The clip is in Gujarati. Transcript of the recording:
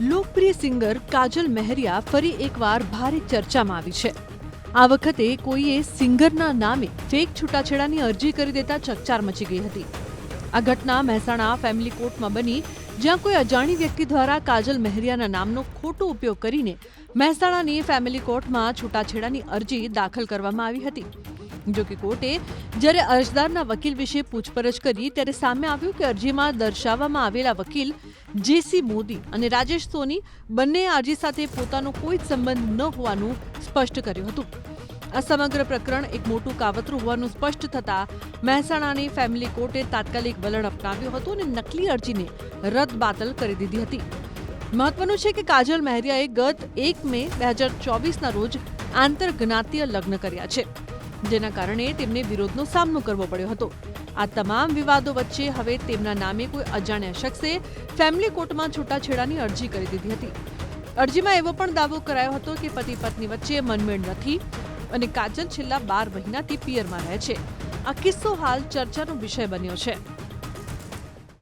લોકપ્રિય સિંગર કાજલ મહેરિયા ફરી એકવાર ભારે ચર્ચામાં આવી છે। આ વખતે કોઈએ સિંગરના નામે ફેક છૂટાછેડાની અરજી કરી દેતા ચકચાર મચી ગઈ હતી। આ ઘટના મહેસાણા ફેમિલી કોર્ટમાં બની, જ્યાં કોઈ અજાણી વ્યક્તિ દ્વારા કાજલ મહેરિયાના નામનો ખોટો ઉપયોગ કરીને મહેસાણાની ફેમિલી કોર્ટમાં છૂટાછેડાની અરજી દાખલ કરવામાં આવી હતી। જો કે કોર્ટે જ્યારે અરજદારના વકીલ વિશે પૂછપરછ કરી ત્યારે સામે આવ્યું કે અરજીમાં દર્શાવવામાં આવેલા વકીલ જેસી મોદી અને રાજેશ સોની બંને અરજી સાથે પોતાનો કોઈ જ સંબંધ ન હોવાનું સ્પષ્ટ કર્યું હતું। આ સમગ્ર પ્રકરણ એક મોટું કાવતરું હોવાનું સ્પષ્ટ થતાં મહેસાણાની ફેમિલી કોર્ટે તાત્કાલિક વલણ અપનાવ્યું હતું અને નકલી અરજીને રદબાતલ કરી દીધી હતી। મહત્વનું છે કે કાજલ મહેરિયાએ ગત 1 મે 2024ના રોજ આંતરજ્ઞાતીય લગ્ન કર્યા છે, જેના કારણે તેમને વિરોધનો સામનો કરવો પડ્યો હતો। આ તમામ વિવાદો વચ્ચે હવે તેમના નામે કોઈ અજાણ્યા શખ્સે ફેમિલી કોર્ટમાં છૂટાછેડાની અરજી કરી દીધી હતી। અરજીમાં એવો પણ દાવો કરાયો હતો કે પતિ પત્ની વચ્ચે મનમેળ નથી અને કાજલ છેલ્લા 12 મહિનાથી પિયરમાં રહે છે। આ કિસ્સો હાલ ચર્ચાનો વિષય બન્યો છે।